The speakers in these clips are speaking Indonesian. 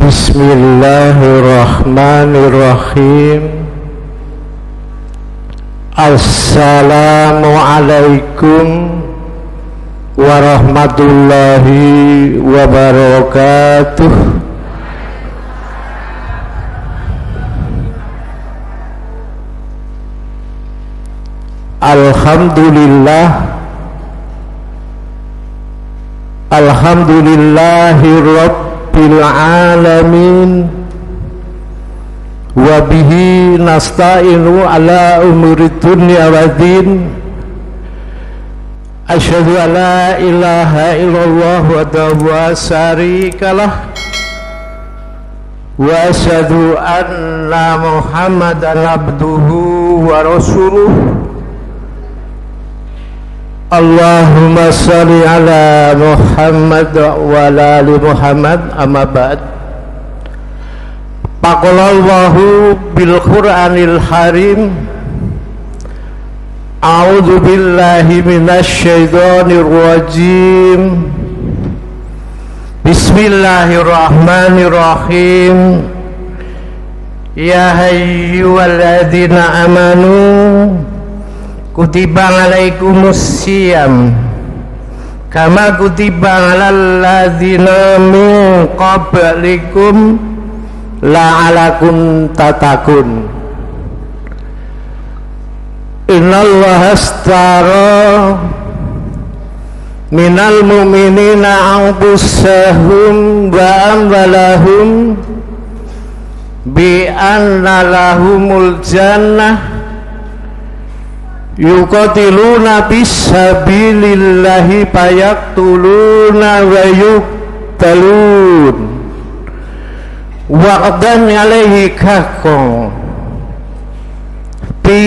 Bismillahirrahmanirrahim. Assalamualaikum warahmatullahi wabarakatuh. Alhamdulillahi rabbil alamin, wa bihi nasta'inu ala umuri dunya waddin. Asyhadu an la ilaha illallah wahdahu la syarikalah, wa asyhadu anna Muhammadan abduhu wa rasuluh. Allahumma shalli ala Muhammad wa ala ali Muhammad, amma ba'd. Faqalallahu bil Qur'anil Harim, a'udzu billahi minasy syaithanir rajim. Bismillahirrahmanirrahim. Ya ayyuhalladzina amanu kutiba alaikumus syiyam kama kutiba alal ladzina min qablikum la'alakum tattaqun. Innallaha ashtara minal mu'minina anfusahum wa amwalahum bi anna lahumul jannah yuqatiluna fisabilillahi fayaktuluna wa yuqtalun wa'dan alaihi haqqan fi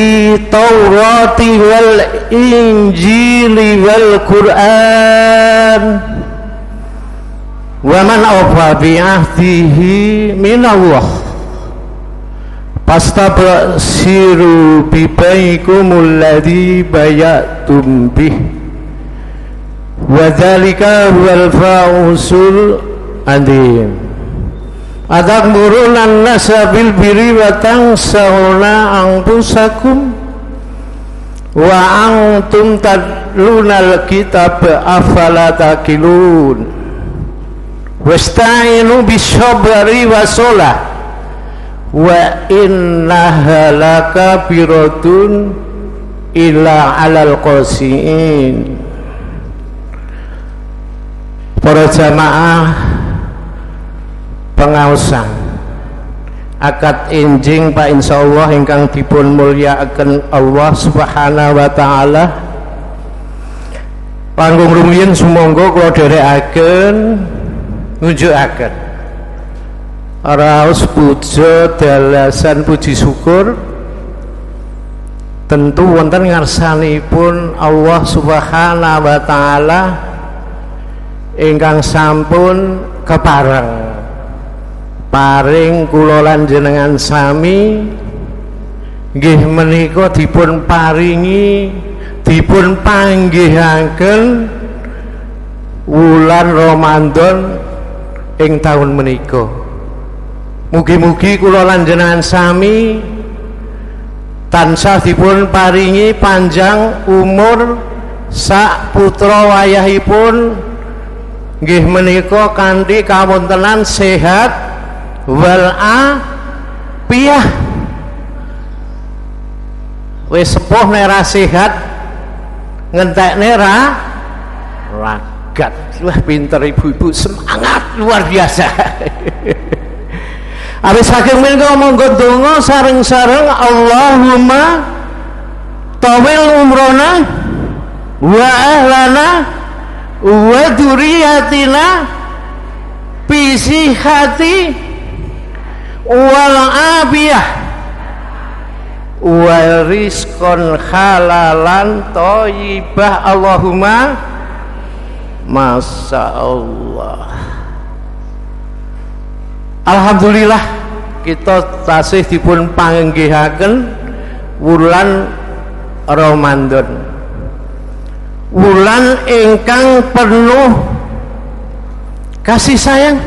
Taurati wal Injili wal Qur'an wa man awfa bi ahdihi minallah fastabsiru bibaikumul ladzi bayatum bih wa dzalika huwal fawzul adzim. Atakmuruna an-nasa bil birri wa tansawna anfusakum wa antum tatlunal kitab afala taqilun. Wasta'inu bis-sabri was-shalah wa innaha lakabiratun illa alal qasiin. Para jamaah pengaosan akad enjing Pak insyaallah ingkang dipun mulyakaken Allah Subhanahu wa taala. Panggung rumiyin sumangga kula dherekaken nunjukaken raos puja dalasan puji syukur tentu wonten ngarsanipun Allah Subhanahu wa taala ingkang sampun kepareng paring kula lan jenengan sami nggih menika dipun paringi dipun panggihaken wulan Ramadan ing taun menika. Mugi-mugi kula lan jenengan sami tansah dipun paringi panjang umur sak putra wayahipun nggih menika kanthi kawontenan sehat wal afiyah. Wis sepuh nera sehat ngentekne ragat. Wah pinter ibu-ibu, semangat luar biasa. Abis saking menika monggo donga sareng-sareng Allahumma tawil umrona wa ahlana wa dzurriyyatina bi sihhati wal afiyah wa rizqan halalan thayyibah. Allahumma masyaallah. Alhamdulillah kita tasih dipun panggihaken wulan Ramadan, wulan ingkang penuh kasih sayang,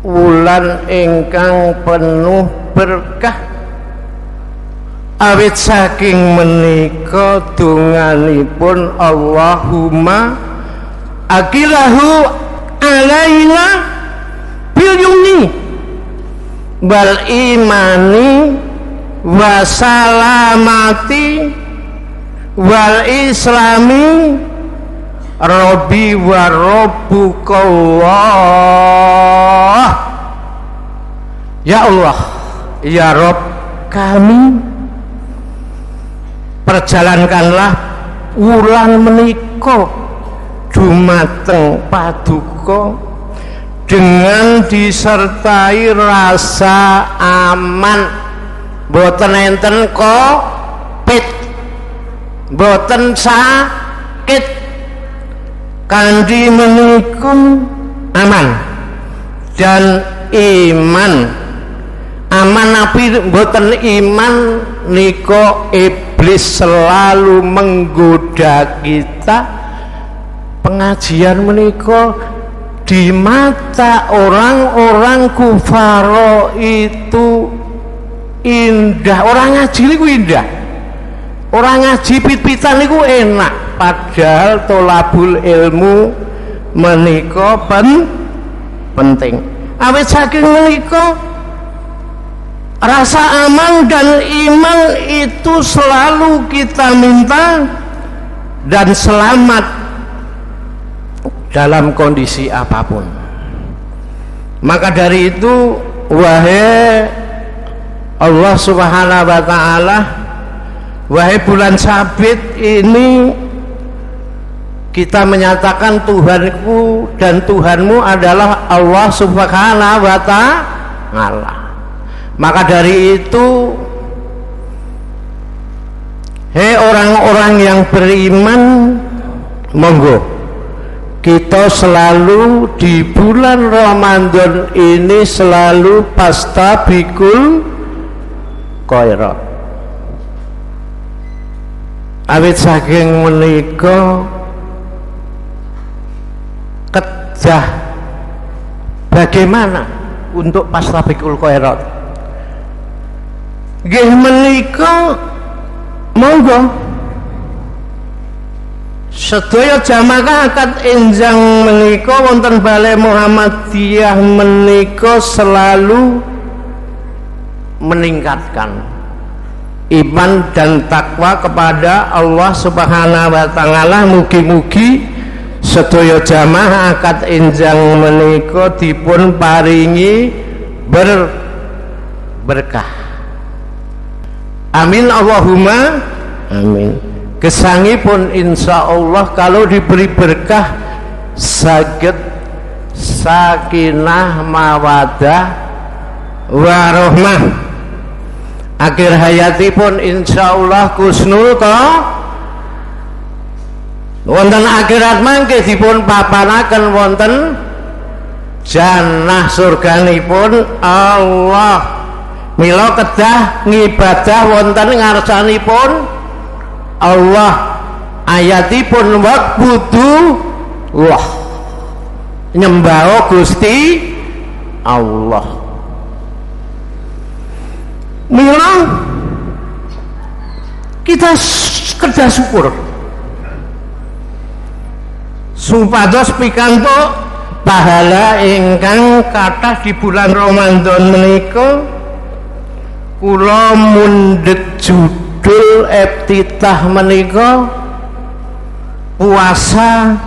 wulan ingkang penuh berkah. Awit saking menika donganipun Allahumma akilahu alaina bil yumni wal imani wasalamati wal islami Rabbi wa Rabbukallah. Ya Allah, ya Rabb kami, perjalankanlah wulan menika dumateng paduka dengan disertai rasa aman, boten enten Covid, boten sakit, kanthi menika aman dan iman. Aman api boten iman niko iblis selalu menggoda kita. Pengajian meniko di mata orang-orang kufaro itu indah, orang ngaji niku indah, orang ngaji pit-pitan niku enak, padahal tolabul ilmu meniko penting. Awit saking meniko rasa aman dan iman itu selalu kita minta dan selamat dalam kondisi apapun. Maka dari itu, wahai Allah Subhanahu wa ta'ala, wahai bulan Sabit ini, kita menyatakan Tuhanku dan Tuhanmu adalah Allah Subhanahu wa ta'ala. Maka dari itu, hei orang-orang yang beriman, monggo kita selalu di bulan Ramadan ini selalu pastabikul khairat. Awit saking menika kedah bagaimana untuk pastabikul khairat. Nggih menika monggo sedaya jamaah akad enjang menika wonten Balai Muhammadiyah menika selalu meningkatkan iman dan takwa kepada Allah Subhanahu wa ta'ala. Mugi-mugi sedaya jamaah akad enjang menika dipun paringi berkah. Amin Allahumma amin. Gesangipun insya Allah kalau diberi berkah saged sakinah mawadah warahmah. Akhir hayatipun insya Allah kusnul wonten akhirat mangke dipun papanaken wonten jannah surganipun Allah. Mila kedah ngibadah wonten ngarsanipun Allah, ayatipun wa'budu wah nyembah Gusti Allah. Mila kita kedah syukur supados pikantuk pahala ingkang kathah di bulan Ramadan menika. Kula mundhet judul iftitah menika puasa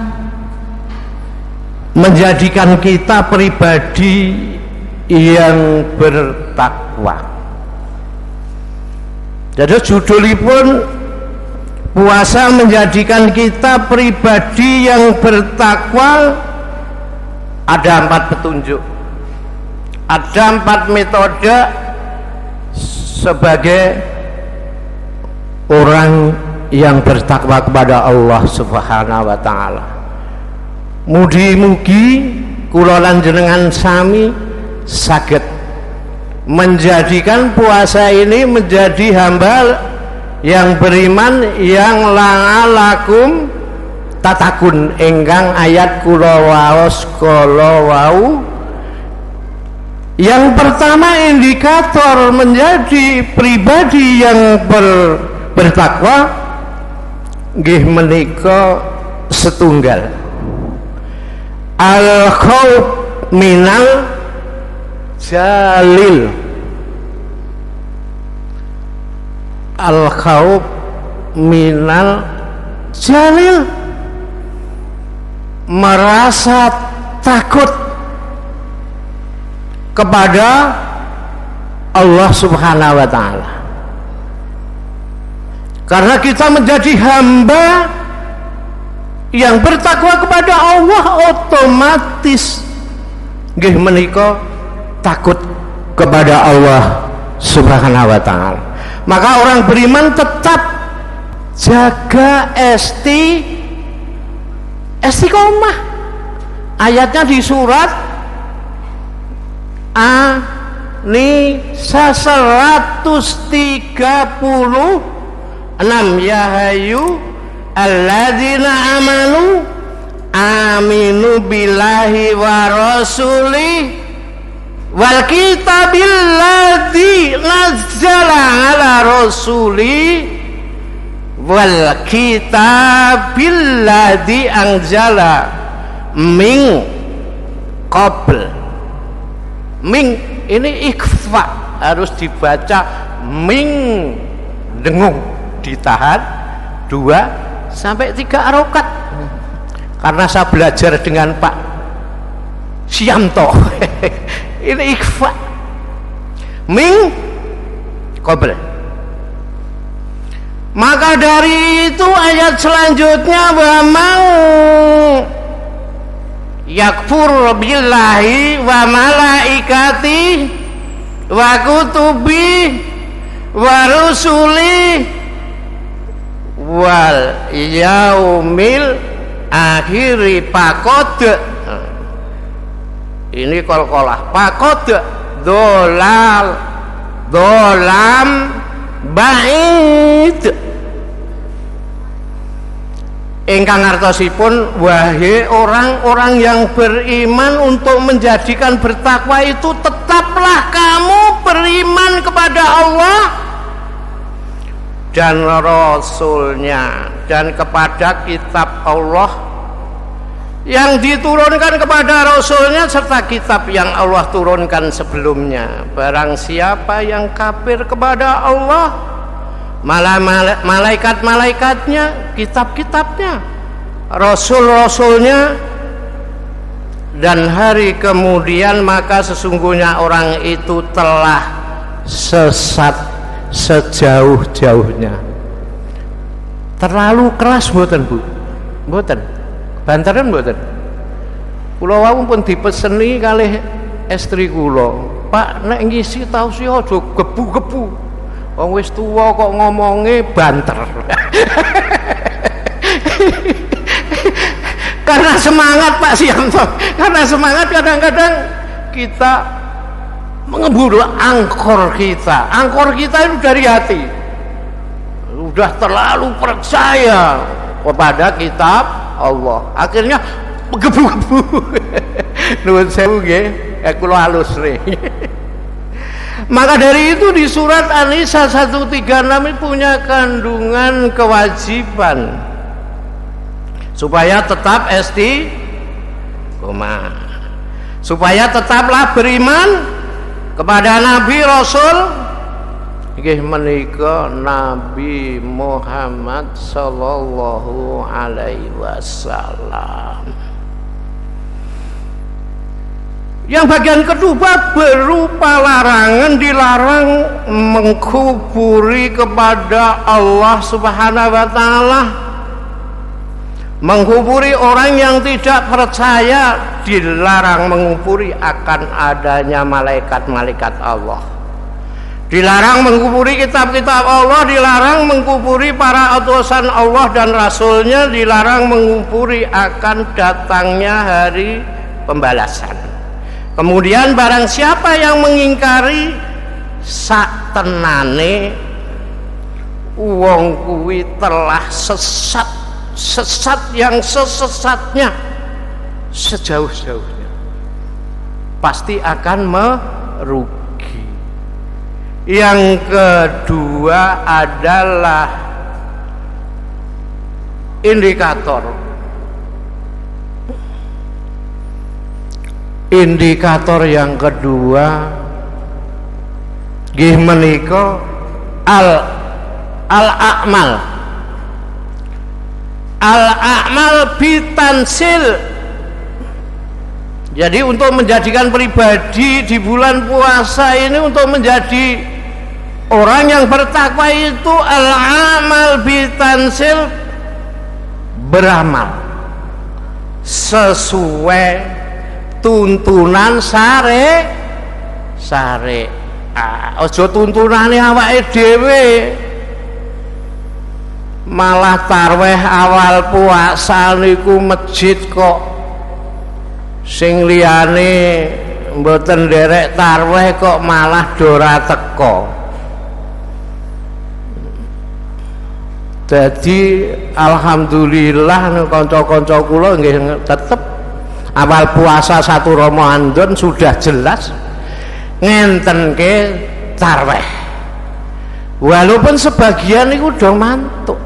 menjadikan kita pribadi yang bertakwa. Jadi judulipun puasa menjadikan kita pribadi yang bertakwa. Ada 4 petunjuk, ada 4 metode sebagai orang yang bertakwa kepada Allah Subhanahu wa ta'ala. Mugi-mugi kula lan jenengan sami saged menjadikan puasa ini menjadi hamba yang beriman yang la'alakum tatakun ingkang ayat kula waos kala wau Yang pertama, indikator menjadi pribadi yang bertakwa nggih menika setunggal. Al khauf minal jalil. Al khauf minal jalil, merasa takut kepada Allah Subhanahu wa taala. Karena kita menjadi hamba yang bertakwa kepada Allah, otomatis nggih menika takut kepada Allah Subhanahu wa taala. Maka orang beriman tetap jaga istiqomah. Ayatnya di surat An-Nisa 136, ya hayu alladzina amanu aminu billahi wa rasulih wal kitabil ladzi nazzala ala rasuli wal kitabil ladzi anzala min qabl. Min ini ikhfa, harus dibaca min, dengung, ditahan 2 sampai 3 harokat. Karena saya belajar dengan Pak Siamto ini ikhfa min qabl. Maka dari itu ayat selanjutnya, wa man yakfur billahi wa malaikati wa kutubi wa rusuli wal yaumil akhiri pakod, ini kol-kolah pakod dolam ba'id. Ingkang ngartosipun, wahai orang-orang yang beriman, untuk menjadikan bertakwa itu tetaplah kamu beriman kepada Allah dan Rasulnya, dan kepada kitab Allah yang diturunkan kepada Rasulnya, serta kitab yang Allah turunkan sebelumnya. Barang siapa yang kafir kepada Allah, malaikat-malaikatnya, kitab-kitabnya, rasul-rasulnya, dan hari kemudian, maka sesungguhnya orang itu telah sesat sejauh-jauhnya. Terlalu keras mboten, Bu? Mboten. Bantaran mboten. Kula wau pun dipeseni kalih estri kula, Pak, nek ngisi tausiah aja gebu-gebu. Wong wis tuwa kok ngomonge banter. Karena semangat Pak Sianto, karena semangat kadang-kadang kita mengeburu angkor kita. Angkor kita itu dari hati. Sudah terlalu percaya kepada kitab Allah. Akhirnya gebu-gebu. Nuwun sewu nggih, kula halus nih. Maka dari itu di surat An-Nisa 136 punya kandungan kewajiban supaya tetap istiqomah, supaya tetaplah beriman kepada Nabi Rasul nggih menika Nabi Muhammad sallallahu alaihi wasallam. Yang bagian kedua berupa larangan, dilarang mengkufuri kepada Allah Subhanahu wa taala. Mengkufuri orang yang tidak percaya, dilarang mengkufuri akan adanya malaikat-malaikat Allah. Dilarang mengkufuri kitab-kitab Allah, dilarang mengkufuri para utusan Allah dan Rasulnya, dilarang mengkufuri akan datangnya hari pembalasan. Kemudian barang siapa yang mengingkari, sak tenane wong kuwi telah sesat yang sesatnya sejauh-jauhnya, pasti akan rugi. Yang kedua adalah indikator. Indikator yang kedua nggih menika al-a'mal bitansil. Jadi untuk menjadikan pribadi di bulan puasa ini untuk menjadi orang yang bertakwa itu al-amal bitansil, beramal sesuai tuntunan syariat. Ojo tuntunane awake dhewe malah tarweh awal puasa niku masjid kok sing liyane mboten nderek tarweh kok malah dora teko. Jadi alhamdulillah kanca-kanca kula nggih tetep awal puasa 1 Ramadan sudah jelas ngentenke tarweh. Walaupun sebagian itu udah mantuk.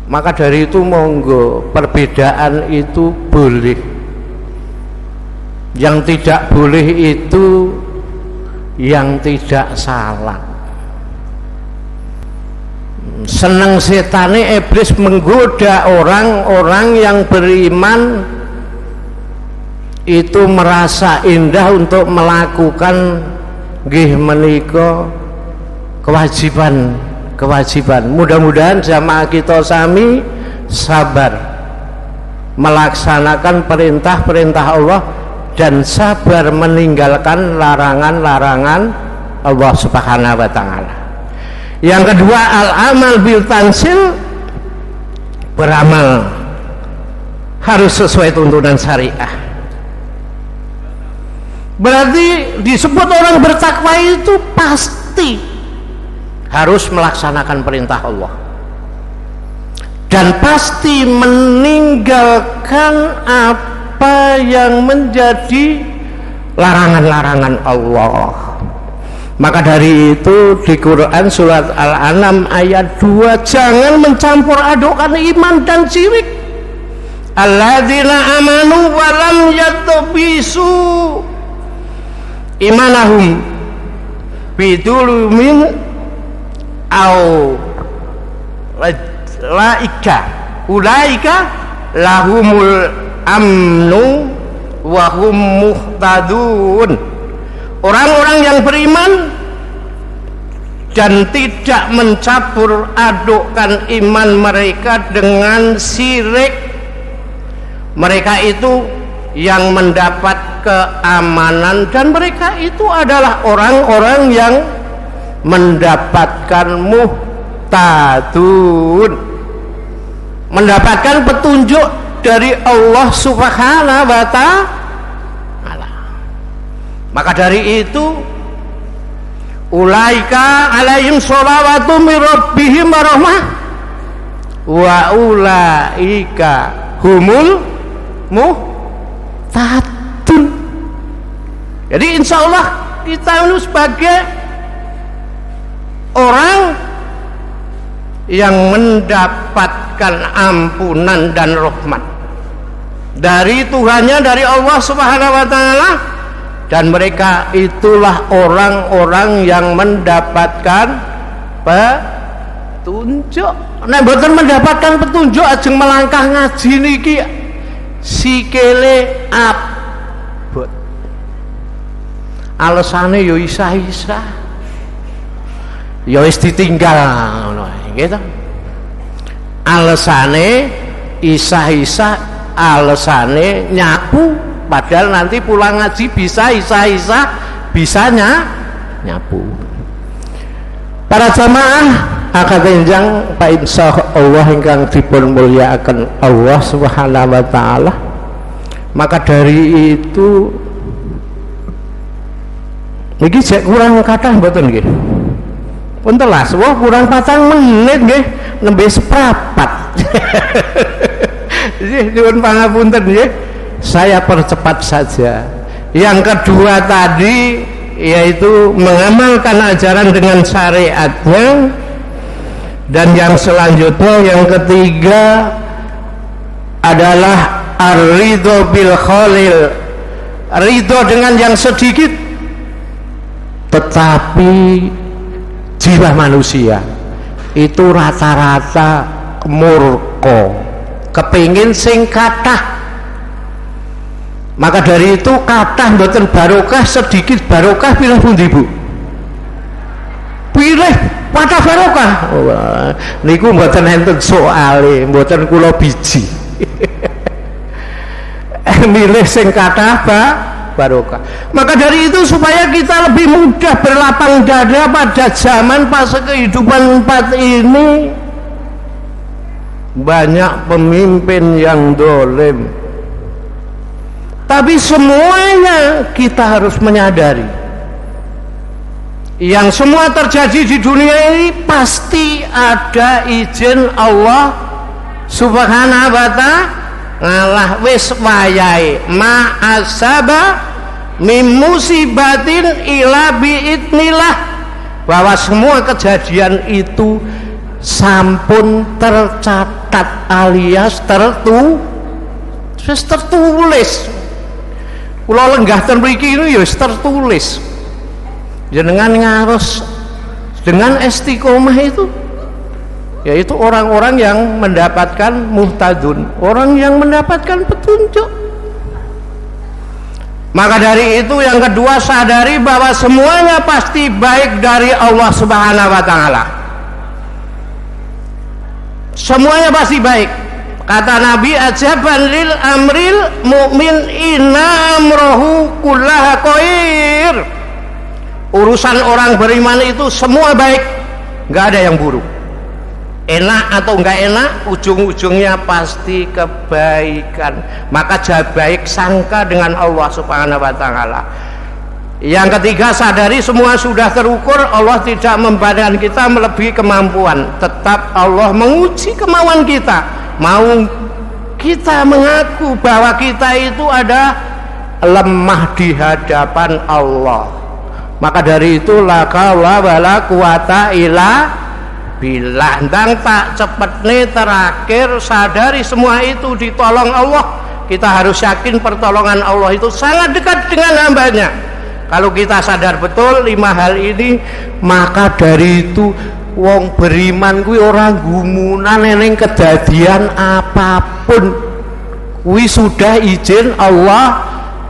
Maka dari itu monggo, perbedaan itu boleh. Yang tidak boleh itu yang tidak salah. Senang setane iblis menggoda orang-orang yang beriman itu merasa indah untuk melakukan nggih menika kewajiban. Mudah-mudahan jamaah kita sami sabar melaksanakan perintah-perintah Allah dan sabar meninggalkan larangan-larangan Allah Subhanahu wa taala. Yang kedua al-amal bil tansil, beramal harus sesuai tuntunan syariah. Berarti disebut orang bertakwa itu pasti harus melaksanakan perintah Allah dan pasti meninggalkan apa yang menjadi larangan-larangan Allah. Maka dari itu di Quran surat Al-An'am ayat 2, jangan mencampur adukkan iman dan syirik. Alladzina amanu wa lam yatbisu imanahum bidulumin au ulaika lahumul amnu wa hum muhtadun. Orang-orang yang beriman dan tidak mencampur adukkan iman mereka dengan syirik, mereka itu yang mendapat keamanan dan mereka itu adalah orang-orang yang mendapatkan muhtadun, mendapatkan petunjuk dari Allah Subhanahu wa ta'ala. Maka dari itu ulaika alaihim sholawatu mir rabbihim warahmah wa ulaika humul muhtadun. Jadi insya Allah kita ini sebagai orang yang mendapatkan ampunan dan rahmat dari Tuhannya, dari Allah Subhanahu wa ta'ala, dan mereka itulah orang-orang yang mendapatkan petunjuk. Nek mboten mendapatkan petunjuk ajeng melangkah ngaji niki sikile abot. Alasane yo isa-isa. Ya wis ditinggal ngono gitu. Alasane isa-isa, alasane nyapu, padahal nanti pulang ngaji bisa isa-isa, bisanya nyapu. Para jamaah akatenjang Pak insya Allah ingkang dipun mulyakaken Allah Subhanahu wa ta'ala. Maka dari itu niki jek kurang kathah mboten nggih? Pun telas, wah kurang 4 menit nggih, nembe seprapat. Nggih, nyuwun pangapunten nggih. Saya percepat saja. Yang kedua tadi yaitu mengamalkan ajaran dengan syariatnya. Dan yang selanjutnya yang ketiga adalah ar-ridho bil khalil, ridho dengan yang sedikit, tetapi jiwa manusia itu rata-rata murko, kepingin sing kathah. Maka dari itu kathah mboten barokah, sedikit barokah, pilih pundi Bu? Pilih pada barokah. Niku mboten enten soale, mboten kula biji. Milih sing kathah barokah. Maka dari itu supaya kita lebih mudah berlapang dada pada zaman fase kehidupan 4 ini, banyak pemimpin yang dolim. Tapi semuanya kita harus menyadari, yang semua terjadi di dunia ini pasti ada izin Allah Subhanahu wa ta'ala. Wis wayahe ma asaba mim musibatin ila biidnillah, bahwa semua kejadian itu sampun tercatat alias tertulis. Kula lenggah ten mriki itu ya tertulis. Jenengan ngaros dengan istiqomah itu, yaitu orang-orang yang mendapatkan muhtadun, orang yang mendapatkan petunjuk. Maka dari itu yang kedua, sadari bahwa semuanya pasti baik dari Allah Subhanahu wa ta'ala. Semuanya pasti baik. Kata Nabi, ajaban lil amril mu'min inna amrohu kullaha khair. Urusan orang beriman itu semua baik, nggak ada yang buruk. Enak atau nggak enak, ujung-ujungnya pasti kebaikan. Maka jangan baik sangka dengan Allah Subhanahu wa ta'ala. Yang ketiga, sadari semua sudah terukur. Allah tidak membandingkan kita melebihi kemampuan. Tetap Allah menguji kemauan kita. Mau kita mengaku bahwa kita itu ada lemah di hadapan Allah. Maka dari itu la qaula wala quwata illa billah. Ndang tak cepetne terakhir, sadari semua itu ditolong Allah. Kita harus yakin pertolongan Allah itu sangat dekat dengan hambanya. Kalau kita sadar betul 5 hal ini, maka dari itu wong beriman kuwi ora gumunan ning kedadian apapun. Kuwi sudah izin Allah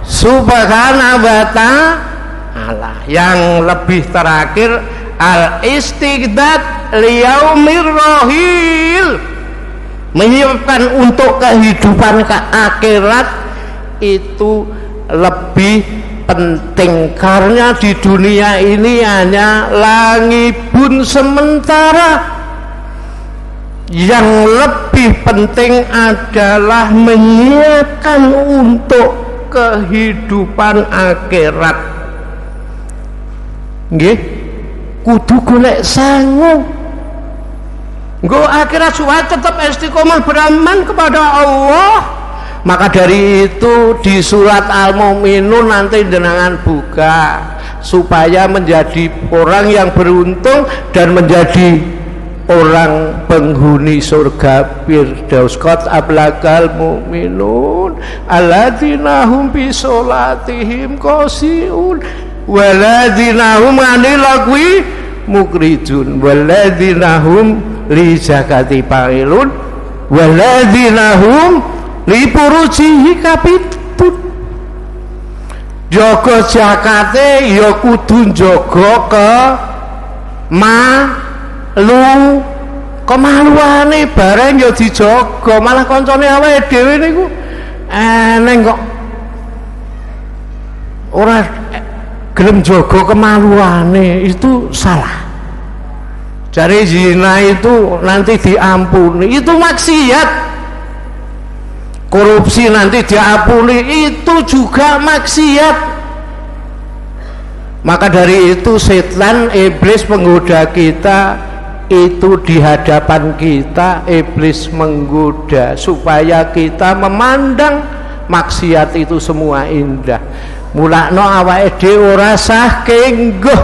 Subhanahu wa ta'ala. Yang lebih terakhir, al istiqdad liyaumir rohil, menyiapkan untuk kehidupan ke akhirat itu lebih penting, karena di dunia ini hanya langibun sementara. Yang lebih penting adalah menyiapkan untuk kehidupan akhirat. Nggih, kudu golek sangu. Nggo akhirat supaya tetap istiqomah beramal kepada Allah. Maka dari itu di surat Al-Mu'minun nanti jenengan buka supaya menjadi orang yang beruntung dan menjadi orang penghuni surga Firdaus. Qad ablaqal mu'minun alladzina hum bi sholatihim qashi'un waladzina hum 'anil lagwi mukridun waladzina hum li zakati fa'ilun waladzina hum li furujihi kapitun. Jaga zakate ya kudu jaga kemaluane bareng ya dijaga, malah kancane awake dhewe niku eneng kok ora gelem jaga kemaluane, itu salah. Cari zina itu nanti diampuni, itu maksiat. Korupsi nanti diampuni, itu juga maksiat. Maka dari itu setan, iblis penggoda kita itu di hadapan kita, iblis menggoda supaya kita memandang maksiat itu semua indah. mulakno awake dhewe ora sah kengguh,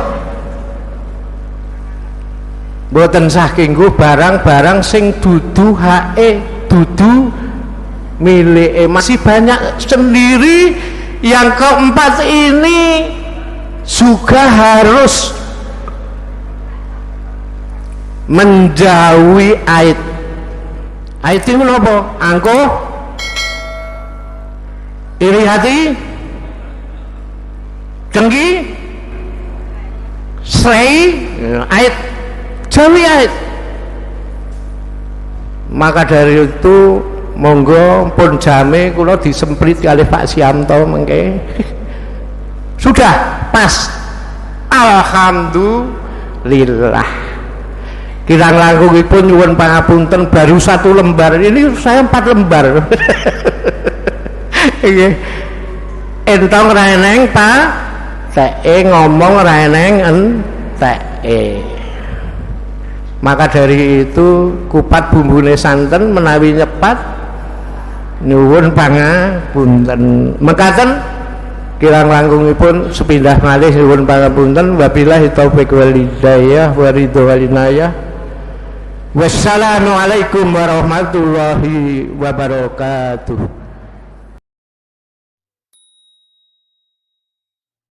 mboten sah kengguh barang-barang sing dudu hake, dudu milike. Masih banyak sendiri. Yang keempat ini juga harus menjauhi aib. Aib itu apa? Angkuh, iri hati, dengki, srei, aib, jauhi aib. Maka dari itu monggo pun jame kula disemprit kali Pak Siamto mengke. Sudah pas. Alhamdulillah. Kirang langkungipun nyuwun pangapunten baru 1 lembar. Ini saya 4 lembar. Nggih. Entong ra eneng Pak, teke ngomong ra eneng enteke. Maka dari itu kupat bumbune santen menawi nyepat nyuwun pangapunten. Mekaten kirang langkungipun sepindah malih nyuwun pangapunten. Wabillahi taufik wal hidayah wa ridho wal inayah. Wassalamualaikum warahmatullahi wabarakatuh.